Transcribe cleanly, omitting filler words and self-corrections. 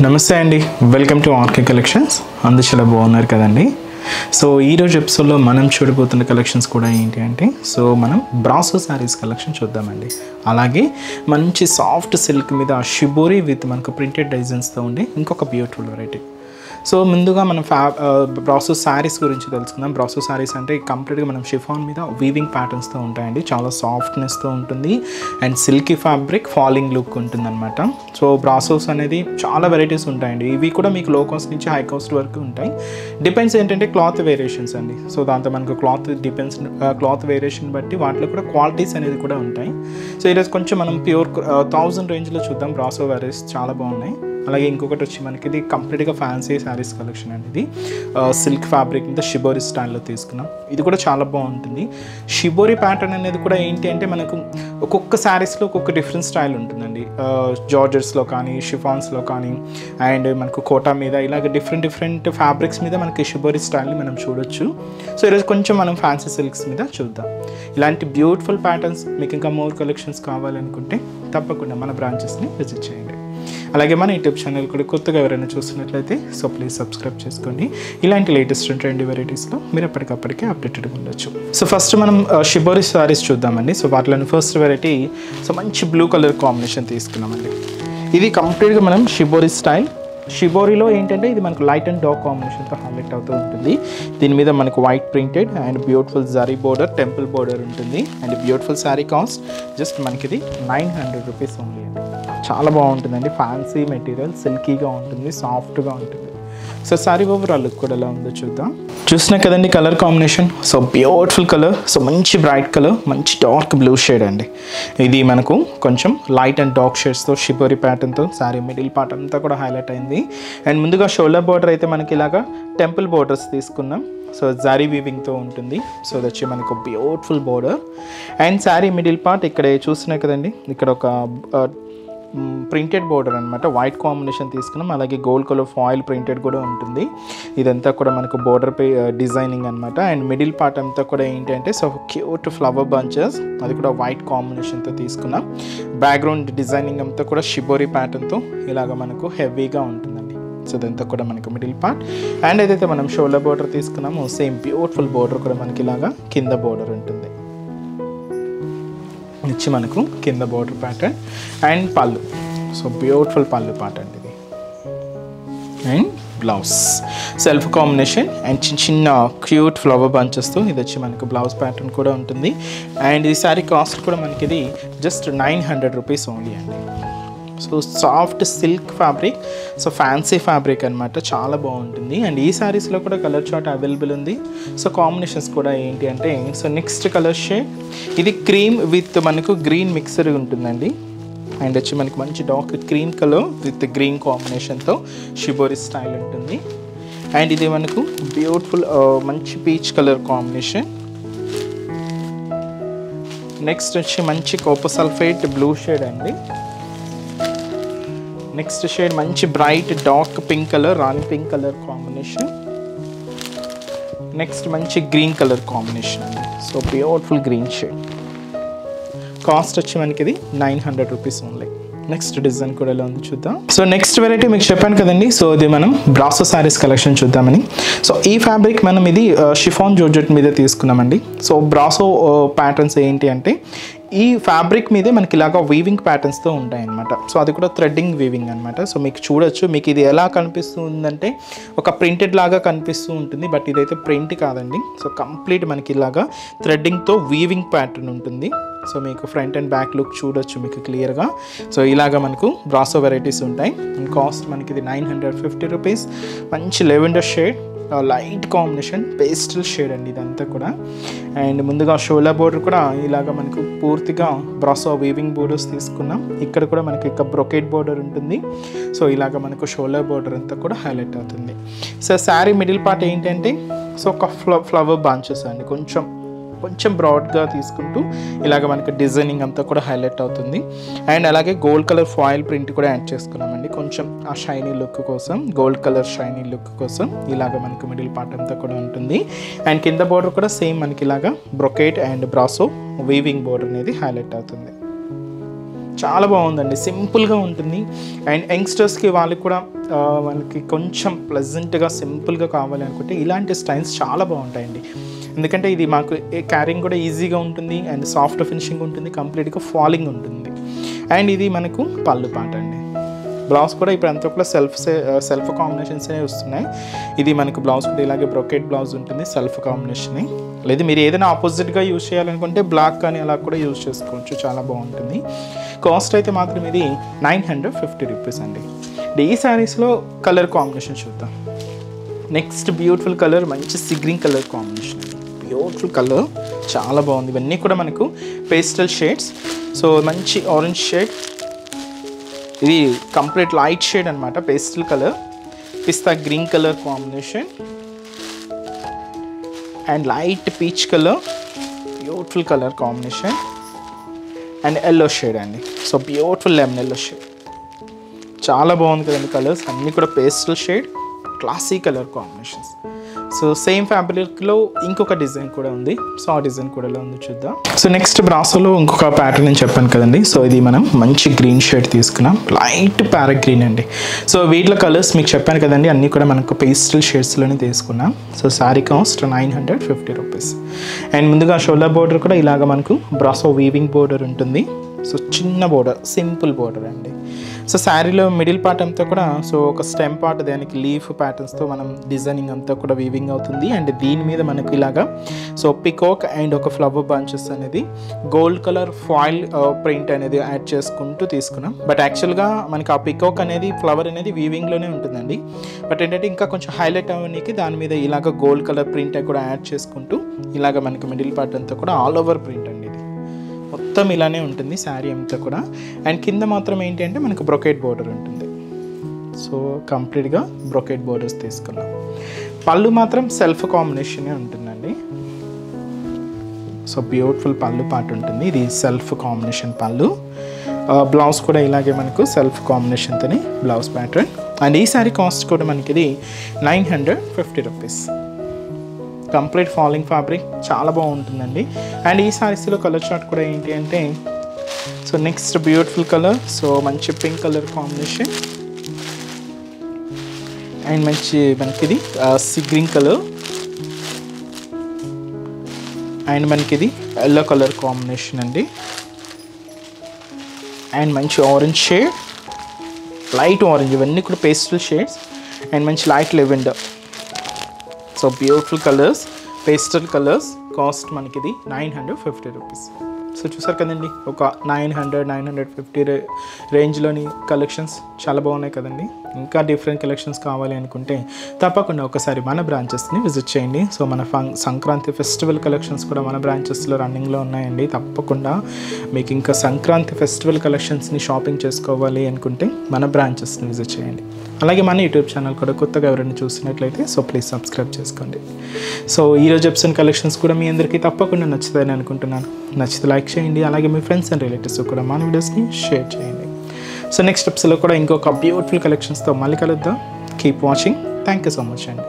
నమస్తే అండి, welcome to RK collections. అందరూ చాలా బాగున్నారు కదండి. సో ఈరోజు ఎపిసోడ్లో మనం చూడబోతున్న కలెక్షన్స్ కూడా ఏంటి అంటే, సో మనం బ్రాసో శారీస్ కలెక్షన్ చూద్దామండి. అలాగే మంచి సాఫ్ట్ సిల్క్ మీద షిబోరి విత్ మనకు ప్రింటెడ్ డిజైన్స్తో ఉండే ఇంకొక బ్యూటిఫుల్ వెరైటీ. సో ముందుగా మనం బ్రాసో శారీస్ గురించి తెలుసుకుందాం. బ్రాసో శారీస్ అంటే కంప్లీట్గా మనం షిఫాన్ మీద వీవింగ్ ప్యాటర్న్స్తో ఉంటాయండి. చాలా సాఫ్ట్నెస్తో ఉంటుంది and silky fabric falling look ఉంటుందన్నమాట. సో బ్రాసోస్ అనేది చాలా వెరైటీస్ ఉంటాయండి. ఇవి కూడా మీకు లో కాస్ట్ నుంచి హై కాస్ట్ వరకు ఉంటాయి. డిపెండ్స్ ఏంటంటే క్లాత్ వేరియేషన్స్ అండి. సో దాంతో మనకు క్లాత్ వేరియేషన్ బట్టి వాటిలో కూడా క్వాలిటీస్ అనేది కూడా ఉంటాయి. సో ఈరోజు కొంచెం మనం ప్యూర్ 1000 రేంజ్లో చూద్దాం. బ్రాసో వెరైటీస్ చాలా బాగున్నాయి. అలాగే ఇంకొకటి వచ్చి మనకి ఇది కంప్లీట్గా ఫ్యాన్సీ శారీస్ కలెక్షన్ అండి. ఇది సిల్క్ ఫ్యాబ్రిక్ మీద షిబోరి స్టైల్లో తీసుకున్నాం. ఇది కూడా చాలా బాగుంటుంది. షిబోరి ప్యాటర్న్ అనేది కూడా ఏంటి అంటే మనకు ఒక్కొక్క శారీస్లో ఒక్కొక్క డిఫరెంట్ స్టైల్ ఉంటుందండి. జార్జెట్స్లో కానీ షిఫాన్స్లో కానీ అండ్ మనకు కోటా మీద ఇలాగ డిఫరెంట్ ఫ్యాబ్రిక్స్ మీద మనకి షిబోరి స్టైల్ని మనం చూడొచ్చు. సో ఈరోజు కొంచెం మనం ఫ్యాన్సీ సిల్క్స్ మీద చూద్దాం. ఇలాంటి బ్యూటిఫుల్ ప్యాటర్న్స్ మీకు ఇంకా మోర్ కలెక్షన్స్ కావాలనుకుంటే తప్పకుండా మన బ్రాంచెస్ని విజిట్ చేయండి. అలాగే మన యూట్యూబ్ ఛానల్ కూడా కొత్తగా ఎవరైనా చూస్తున్నట్లయితే సో ప్లీజ్ సబ్స్క్రైబ్ చేసుకోండి. ఇలాంటి లేటెస్ట్ ట్రెండీ వెరైటీస్లో మీరు ఎప్పటికప్పటికే అప్డేటెడ్గా ఉండొచ్చు. సో ఫస్ట్ మనం షిబోరి శారీస్ చూద్దామండి. సో వాటిలోని ఫస్ట్ వెరైటీ సో మంచి బ్లూ కలర్ కాంబినేషన్ తీసుకున్నామండి. ఇది కంప్లీట్గా మనం షిబోరి స్టైల్. షిబోరిలో ఏంటంటే ఇది మనకు లైట్ అండ్ డార్క్ కాంబినేషన్తో హైలైట్ అవుతూ ఉంటుంది. దీని మీద మనకు white printed and beautiful zari border, temple border ఉంటుంది. And beautiful sari cost just మనకి ఇది 900 రూపీస్ ఓన్లీ అండి. చాలా బాగుంటుందండి. ఫ్యాన్సీ మెటీరియల్, సిల్కీగా ఉంటుంది, సాఫ్ట్గా ఉంటుంది. సో శారీ ఓవరాల్ లుక్ కూడా ఎలా ఉందో చూద్దాం. చూసినా కదండి colour combination. So beautiful colour, so మంచి బ్రైట్ కలర్, మంచి డార్క్ బ్లూ షేడ్ అండి. ఇది మనకు కొంచెం లైట్ అండ్ డార్క్ షేడ్స్తో షిబోరి ప్యాటర్న్తో శారీ మిడిల్ పార్ట్ అంతా కూడా హైలైట్ అయింది. అండ్ ముందుగా షోల్డర్ బార్డర్ అయితే మనకి ఇలాగా టెంపుల్ బోర్డర్స్ తీసుకున్నాం. సో జారీ వీవింగ్తో ఉంటుంది. సో అది వచ్చి మనకు beautiful border. And sari middle part ఇక్కడ చూసినా కదండి, ఇక్కడ ఒక ప్రింటెడ్ బోర్డర్ అనమాట. వైట్ కాంబినేషన్ తీసుకున్నాం. అలాగే గోల్డ్ కలర్ ఫాయిల్ ప్రింటెడ్ కూడా ఉంటుంది. ఇదంతా కూడా మనకు బోర్డర్ పై డిజైనింగ్ అనమాట. అండ్ మిడిల్ పార్ట్ అంతా కూడా ఏంటి అంటే సో క్యూట్ ఫ్లవర్ బంచెస్, అది కూడా వైట్ కాంబినేషన్తో తీసుకున్నాం. బ్యాక్గ్రౌండ్ డిజైనింగ్ అంతా కూడా షిబోరి ప్యాటర్న్తో ఇలాగ మనకు హెవీగా ఉంటుందండి. సో ఇదంతా కూడా మనకు మిడిల్ పార్ట్. అండ్ ఏదైతే మనం షోల్డర్ బోర్డర్ తీసుకున్నామో సేమ్ బ్యూటిఫుల్ బోర్డర్ కూడా మనకి ఇలాగా కింద బోర్డర్ ఉంటుంది. ఇచ్చి మనకు కింద బోర్డర్ ప్యాటర్న్ అండ్ పళ్ళు. సో బ్యూటిఫుల్ పళ్ళు ప్యాటర్న్ ఇది. And blouse self combination and చిన్న క్యూట్ ఫ్లవర్ బంచెస్తో ఇది వచ్చి మనకు బ్లౌజ్ ప్యాటర్న్ కూడా ఉంటుంది. అండ్ ఈ శారీ కాస్ట్ కూడా మనకి ఇది జస్ట్ 900 రూపీస్ ఓన్లీ అండి. So soft silk fabric, so fancy fabric అనమాట. చాలా బాగుంటుంది. అండ్ ఈ శారీస్లో కూడా కలర్ చార్ట్ అవైలబుల్ ఉంది. సో కాంబినేషన్స్ కూడా ఏంటి అంటే సో నెక్స్ట్ కలర్ షేడ్ ఇది క్రీమ్ విత్ మనకు గ్రీన్ మిక్సర్ ఉంటుందండి. అండ్ వచ్చి మనకి మంచి dark cream colour with green కాంబినేషన్తో షిబోరి స్టైల్ ఉంటుంది. అండ్ ఇది మనకు బ్యూటిఫుల్ మంచి పీచ్ కలర్ కాంబినేషన్. నెక్స్ట్ వచ్చి మంచి కోపర్ సల్ఫేట్ బ్లూ షేడ్ అండి. నెక్స్ట్ షేడ్ మంచి బ్రైట్ డార్క్ పింక్ కలర్, రాణి పింక్ కలర్ కాంబినేషన్. నెక్స్ట్ మంచి గ్రీన్ కలర్ కాంబినేషన్ అండి. So beautiful green shade. Cost వచ్చి మనకి ఇది 900 రూపీస్ ఓన్లీ. నెక్స్ట్ డిజైన్ కూడా ఎలా ఉంది చూద్దాం. సో నెక్స్ట్ వెరైటీ మీకు చెప్పాను కదండి. సో ఇది మనం బ్రాసో శారీస్ కలెక్షన్ చూద్దామని. సో ఈ ఫ్యాబ్రిక్ మనం ఇది షిఫాన్ జార్జెట్ మీద తీసుకున్నామండి. సో బ్రాసో ప్యాటర్న్స్ ఏంటి అంటే ఈ ఫ్యాబ్రిక్ మీదే మనకి ఇలాగా వీవింగ్ ప్యాటర్న్స్తో ఉంటాయి అన్నమాట. సో అది కూడా థ్రెడ్డింగ్ వీవింగ్ అనమాట. సో మీకు చూడొచ్చు, మీకు ఇది ఎలా కనిపిస్తుందంటే ఒక ప్రింటెడ్ లాగా కనిపిస్తూ ఉంటుంది, బట్ ఇదైతే ప్రింట్ కాదండి. సో కంప్లీట్ మనకి ఇలాగా థ్రెడ్డింగ్తో వీవింగ్ ప్యాటర్న్ ఉంటుంది. సో మీకు ఫ్రంట్ అండ్ బ్యాక్ లుక్ చూడొచ్చు మీకు క్లియర్గా. సో ఇలాగా మనకు బ్రాసో వెరైటీస్ ఉంటాయి. కాస్ట్ మనకి ఇది 950 రూపీస్. మంచి lavender shade, light combination, pastel shade అండి ఇదంతా కూడా. అండ్ ముందుగా షోల్డర్ బోర్డర్ కూడా ఇలాగ మనకు పూర్తిగా బ్రాసో వీవింగ్ బోర్డర్స్ తీసుకున్నాం. ఇక్కడ కూడా మనకి ఒక బ్రొకెట్ బోర్డర్ ఉంటుంది. సో ఇలాగ మనకు షోల్డర్ బోర్డర్ అంతా కూడా హైలైట్ అవుతుంది. సో శారీ మిడిల్ పార్ట్ ఏంటంటే సో ఒక ఫ్లవర్ బంచెస్ అండి, కొంచెం బ్రాడ్గా తీసుకుంటూ ఇలాగ మనకి డిజైనింగ్ అంతా కూడా హైలైట్ అవుతుంది. అండ్ అలాగే గోల్డ్ కలర్ ఫాయిల్ ప్రింట్ కూడా యాడ్ చేసుకున్నామండి. కొంచెం ఆ షైనీ లుక్ కోసం, గోల్డ్ కలర్ షైనీ లుక్ కోసం ఇలాగ మనకి మిడిల్ పార్ట్ అంతా కూడా ఉంటుంది. అండ్ కింద బోర్డర్ కూడా సేమ్ మనకి ఇలాగా brocade and brasso weaving border అనేది హైలైట్ అవుతుంది. చాలా బాగుందండి, సింపుల్గా ఉంటుంది. అండ్ యంగ్స్టర్స్కి వాళ్ళకి కూడా వాళ్ళకి కొంచెం ప్లెజెంట్గా సింపుల్గా కావాలి అనుకుంటే ఇలాంటి స్టైల్స్ చాలా బాగుంటాయండి. ఎందుకంటే ఇది మాకు క్యారింగ్ కూడా ఈజీగా ఉంటుంది అండ్ సాఫ్ట్ ఫినిషింగ్ ఉంటుంది, కంప్లీట్గా ఫాలింగ్ ఉంటుంది. అండ్ ఇది మనకు పళ్ళు పాట అండి. బ్లౌజ్ కూడా ఇప్పుడు అంతా కూడా సెల్ఫ్ కాంబినేషన్సే వస్తున్నాయి. ఇది మనకు బ్లౌజ్ కూడా ఇలాగే బ్రొకెట్ బ్లౌజ్ ఉంటుంది, సెల్ఫ్ కాంబినేషనే. లేదు మీరు ఏదైనా ఆపోజిట్గా యూజ్ చేయాలనుకుంటే బ్లాక్ కానీ అలా కూడా యూజ్ చేసుకోవచ్చు, చాలా బాగుంటుంది. కాస్ట్ అయితే మాత్రం ఇది 950 రూపీస్ అండి. ఈ శారీస్లో కలర్ కాంబినేషన్ చూద్దాం. నెక్స్ట్ బ్యూటిఫుల్ కలర్, మంచి sea green colour combination. Beautiful colour, చాలా బాగుంది. ఇవన్నీ కూడా మనకు పేస్టల్ షేడ్స్. సో మంచి ఆరెంజ్ షేడ్, ఇది కంప్లీట్ లైట్ షేడ్ అనమాట, pastel colour, pista green colour combination and light peach colour, beautiful colour combination and yellow shade అండి. So beautiful lemon yellow shade, చాలా బాగుంది కదండి. కలర్స్ అన్నీ కూడా pastel shade, classy colour combinations. So same ఫ్యాబ్రిక్లో ఇంకొక design కూడా ఉంది, సో ఆ డిజైన్ కూడా ఉంది చూద్దాం. సో నెక్స్ట్ బ్రాసోలో ఇంకొక ప్యాటర్న్ నేను చెప్పాను కదండి. సో ఇది మనం మంచి గ్రీన్ షేడ్ తీసుకున్నాం, లైట్ ప్యారెట్ గ్రీన్ అండి. సో వీటిలో కలర్స్ మీకు చెప్పాను కదండి, అన్నీ కూడా మనకు పేస్టల్ షేడ్స్లోనే తీసుకున్నాం. So sari cost 950 rupees. And ముందుగా షోల్డర్ బోర్డర్ కూడా ఇలాగ మనకు బ్రాసో వీవింగ్ బోర్డర్ ఉంటుంది. సో చిన్న బోర్డర్, సింపుల్ బోర్డర్ అండి. సో శారీలో మిడిల్ పార్ట్ అంతా కూడా సో ఒక స్టెమ్ పార్ట్, దానికి లీఫ్ ప్యాటర్న్స్తో మనం డిజైనింగ్ అంతా కూడా వీవింగ్ అవుతుంది. అండ్ దీని మీద మనకు ఇలాగా సో పికాక్ అండ్ ఒక ఫ్లవర్ బంచెస్ అనేది గోల్డ్ కలర్ ఫాయిల్ ప్రింట్ అనేది యాడ్ చేసుకుంటూ తీసుకున్నాం. బట్ యాక్చువల్గా మనకి ఆ పికాక్ అనేది ఫ్లవర్ అనేది వీవింగ్లోనే ఉంటుందండి. బట్ ఏంటంటే ఇంకా కొంచెం హైలైట్ అవ్వడానికి దాని మీద ఇలాగ గోల్డ్ కలర్ ప్రింట్ కూడా యాడ్ చేసుకుంటూ ఇలాగ మనకి మిడిల్ పార్ట్ అంతా కూడా ఆల్ ఓవర్ ప్రింట్ అండి. ఇది మొత్తం ఇలానే ఉంటుంది శారీ అంతా కూడా. అండ్ కింద మాత్రం ఏంటి అంటే మనకు బ్రొకెట్ బోర్డర్ ఉంటుంది. సో కంప్లీట్గా బ్రొకెట్ బోర్డర్స్ తీసుకున్నాం. పళ్ళు మాత్రం సెల్ఫ్ కాంబినేషనే ఉంటుందండి. సో బ్యూటిఫుల్ పళ్ళు పార్ట్ ఉంటుంది, ఇది సెల్ఫ్ కాంబినేషన్ పళ్ళు. బ్లౌజ్ కూడా ఇలాగే మనకు సెల్ఫ్ కాంబినేషన్తోని బ్లౌజ్ ప్యాటర్న్. అండ్ ఈ శారీ కాస్ట్ కూడా మనకి ఇది 950 రూపీస్. కంప్లీట్ ఫాలింగ్ ఫ్యాబ్రిక్, చాలా బాగుంటుందండి. అండ్ ఈ శారీస్లో కలర్ చార్ట్ కూడా ఏంటి అంటే so next beautiful colour, so మంచి పింక్ కలర్ కాంబినేషన్ అండ్ మంచి మనకి ఇది సీ గ్రీన్ కలర్ అండ్ మనకి ఇది ఎల్లో కలర్ కాంబినేషన్ అండి. అండ్ మంచి ఆరెంజ్ షేడ్, లైట్ ఆరెంజ్, ఇవన్నీ కూడా పేస్టల్ షేడ్స్ అండ్ మంచి light lavender. So beautiful colours, pastel colours. Cost మనకి ఇది 950 రూపీస్. సో చూసారు కదండి, ఒక 900-950 రేంజ్లోని కలెక్షన్స్ చాలా బాగున్నాయి కదండి. ఇంకా డిఫరెంట్ కలెక్షన్స్ కావాలి అనుకుంటే తప్పకుండా ఒకసారి మన బ్రాంచెస్ని విజిట్ చేయండి. సో మన సంక్రాంతి ఫెస్టివల్ కలెక్షన్స్ కూడా మన బ్రాంచెస్లో రన్నింగ్లో ఉన్నాయండి. తప్పకుండా మీకు ఇంకా సంక్రాంతి ఫెస్టివల్ కలెక్షన్స్ని షాపింగ్ చేసుకోవాలి అనుకుంటే మన బ్రాంచెస్ని విజిట్ చేయండి. అలాగే మన యూట్యూబ్ ఛానల్ కూడా కొత్తగా ఎవరైనా చూసినట్లయితే సో ప్లీజ్ సబ్స్క్రైబ్ చేసుకోండి. సో ఈరోజు ఎపిసోడ్ కలెక్షన్స్ కూడా మీ అందరికీ తప్పకుండా నచ్చుతాయని అనుకుంటున్నాను. నచ్చితే లైక్ చేయండి, అలాగే మీ ఫ్రెండ్స్ అండ్ రిలేటివ్స్ కూడా మన వీడియోస్ని షేర్ చేయండి. సో నెక్స్ట్ ఎపిసోడ్లో కూడా ఇంకొక బ్యూటిఫుల్ కలెక్షన్స్తో మళ్ళీ కలుద్దాం. Keep watching. Thank you so much అండి.